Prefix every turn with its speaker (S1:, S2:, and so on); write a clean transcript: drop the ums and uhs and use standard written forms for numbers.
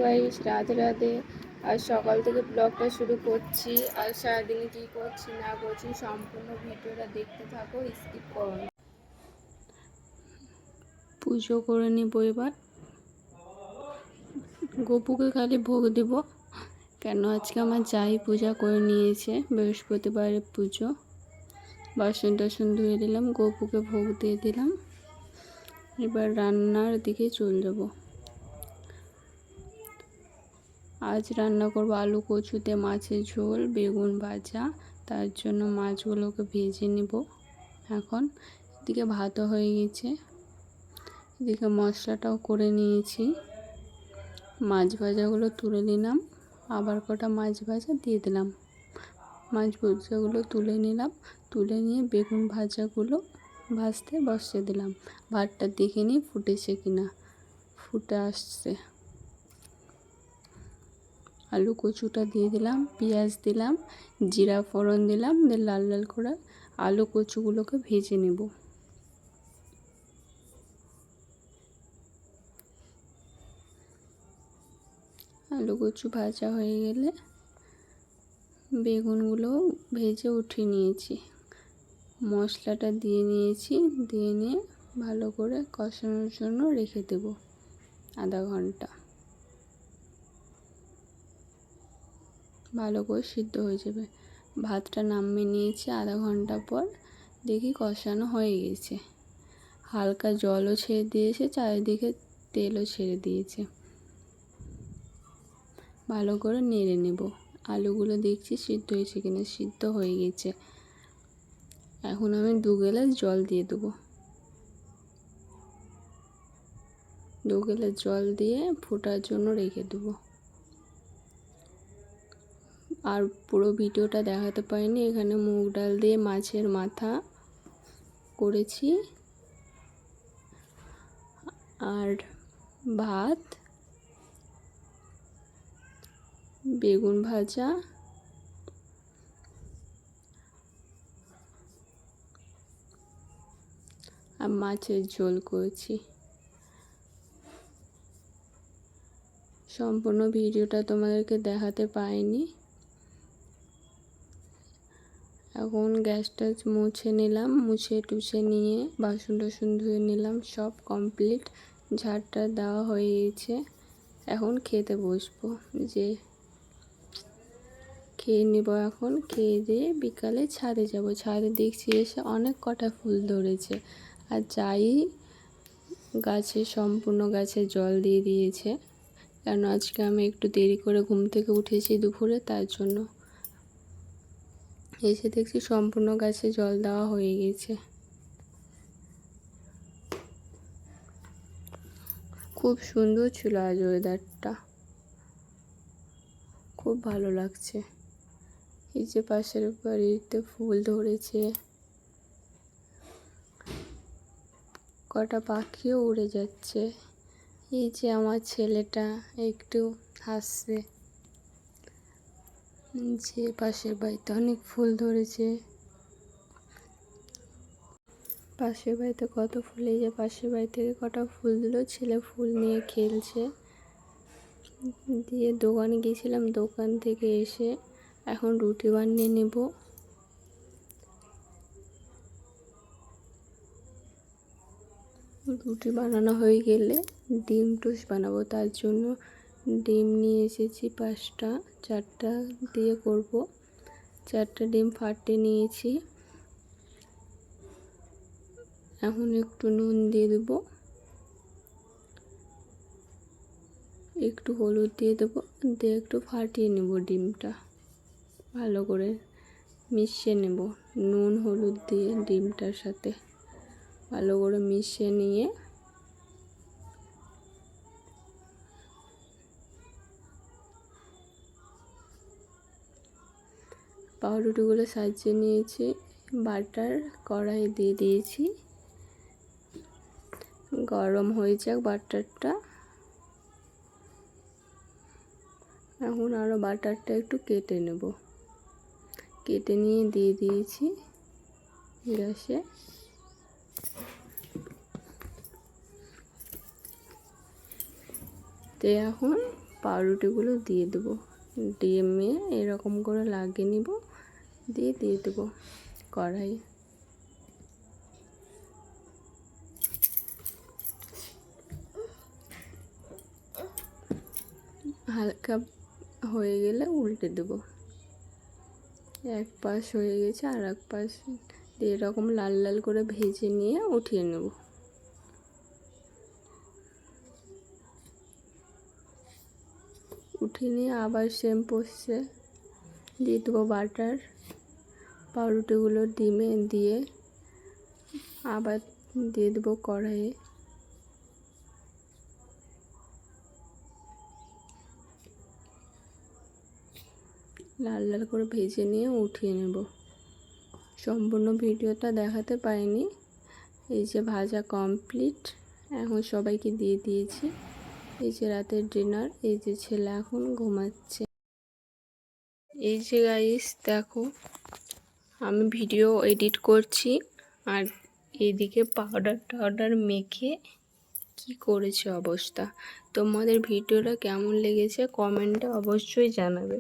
S1: Guys, Radhe Radhe. আর সকাল থেকে ব্লগটা শুরু করছি। আর সারাদিনে কী করছি না করছি সম্পূর্ণ ভিডিওটা দেখতে থাকো, স্কিপ করো না। পুজো করে নিব এবার। গোপুকে খালি ভোগ দিব, কেন আজকে আমার যাই পূজা করে নিয়েছে, বৃহস্পতিবারের পুজো। বাসন টাসন ধুয়ে দিলাম, গোপুকে ভোগ দিয়ে দিলাম। এবার রান্নার দিকে চলে যাব। আজ রান্না করব আলু কচুতে মাছের ঝোল, বেগুন ভাজা। তার জন্য মাছগুলোকে ভেজে নেব। এখন এদিকে ভাতও হয়ে গেছে, এদিকে মশলাটাও করে নিয়েছি। মাছ ভাজাগুলো তুলে নিলাম, আবার কটা মাছ ভাজা দিয়ে দিলাম। মাছ ভাজাগুলো তুলে নিলাম, তুলে নিয়ে বেগুন ভাজাগুলো ভাজতে বসিয়ে দিলাম। ভাতটা দেখে নিই ফুটেছে কিনা। ফুটে আসছে। আলু কচুটা দিয়ে দিলাম, পেঁয়াজ দিলাম, জিরা ফোড়ন দিলাম, দিয়ে লাল লাল করে আলু কচুগুলোকে ভেজে নেব। আলু কচু ভাজা হয়ে গেলে বেগুনগুলো ভেজে উঠিয়ে নিয়েছি। মশলাটা দিয়ে নিয়েছি, দিয়ে নিয়ে ভালো করে কষানোর জন্য রেখে দেব আধা ঘন্টা। ভালো করে সিদ্ধ হয়ে যাবে। ভাতটা নামিয়ে নিয়েছি আধা ঘন্টা পর, দেখি কষানো হয়ে গেছে। হালকা জলও ছেড়ে দিয়েছে, চারিদিকে তেলও ছেড়ে দিয়েছে। ভালো করে নেড়ে নেব। আলুগুলো দেখছি সিদ্ধ হয়েছে কিনা। সিদ্ধ হয়ে গেছে। এখন আমি 2 গ্লাস জল দিয়ে দেবো। 2 গ্লাস জল দিয়ে ফোটার জন্য রেখে দেবো। আর পুরো ভিডিওটা দেখাতে পারিনি, এখানে মুগ ডাল দিয়ে মাছের মাথা করেছি, আর ভাত, বেগুন ভাজা, আর মাছের ঝোল করেছি। সম্পূর্ণ ভিডিওটা তোমাদেরকে দেখাতে পাইনি। এখন গ্যাসটা মুছে নিলাম, মুছে টুছে নিয়ে বাসন টাসন ধুয়ে নিলাম, সব কমপ্লিট। ঝাড়টা দেওয়া হয়ে গেছে। এখন খেতে বসবো, যে খেয়ে নেব। এখন খেয়ে দিয়ে বিকালে ছাদে যাব। ছাদে দেখছি এসে অনেক কটা ফুল ধরেছে, আর যাই গাছে সম্পূর্ণ গাছে জল দিয়ে দিয়েছে। কারণ আজকে আমি একটু দেরি করে ঘুম থেকে উঠেছি দুপুরে, তার জন্য। এসে দেখছি সম্পূর্ণ গাছে জল দেওয়া হয়ে গেছে। খুব সুন্দর ছিল আজ ওয়েদারটা, খুব ভালো লাগছে। এই যে পাশের বাড়িতে ফুল ধরেছে, কটা পাখিও উড়ে যাচ্ছে। এই যে আমার ছেলেটা একটু হাসছে। যে পাশের বাড়িতে অনেক ফুল ধরেছে, পাশের বাড়িতে কত ফুল। এই যে পাশের বাড়ি থেকে কটা ফুল দিল, ছেলে ফুল নিয়ে খেলছে। দিয়ে দোকানে গিয়েছিলাম, দোকান থেকে এসে এখন রুটি বানিয়ে নেব। রুটি বানানো হয়ে গেলে ডিম টোস্ট বানাবো, তার জন্য ডিম নিয়ে এসেছি 5টা, 4টা দিয়ে করব। 4টা ডিম ফাটিয়ে নিয়েছি। এখন একটু নুন দিয়ে দেবো, একটু হলুদ দিয়ে দেবো, দিয়ে একটু ফাটিয়ে নেব। ডিমটা ভালো করে মিশিয়ে নেব, নুন হলুদ দিয়ে ডিমটার সাথে ভালো করে মিশিয়ে নিয়ে পাউরুটিগুলো সাজিয়ে নিয়েছি। বাটার কড়াই দিয়ে দিয়েছি, গরম হয়ে যাক বাটারটা। এখন আরও বাটারটা একটু কেটে নেব, কেটে নিয়ে দিয়ে দিয়েছি গ্যাসে। তো এখন পাউরুটিগুলো দিয়ে দেবো, ডিমে এরকম করে লাগিয়ে নিব, দিয়ে দেবো কড়াই। হালকা হয়ে গেলে উল্টে দেবো। এক পাশ হয়ে গেছে, আর এক পাশ দিয়ে এরকম লাল লাল করে ভেজে নিয়ে উঠিয়ে নেব। উঠিয়ে নিয়ে আবার সেম প্রসেসে দিয়ে দেবো বাটার। পাউরুটিগুলো ডিমে দিয়ে আবার দিয়ে দেবো কড়াইয়ে। লাল লাল করে ভেজে নিয়ে উঠিয়ে নেব। সম্পূর্ণ ভিডিওটা দেখাতে পারিনি। এই যে ভাজা কমপ্লিট, এখন সবাইকে দিয়ে দিয়েছি। এই যে রাতের ডিনার, এই যে ছেলে এখন ঘুমাচ্ছে। এই যে গাইস দেখো, আমি ভিডিও এডিট করছি আর এদিকে পাউডার মেখে কি করেছে অবস্থা। তোমাদের ভিডিওটা কেমন লেগেছে কমেন্টে অবশ্যই জানাবে।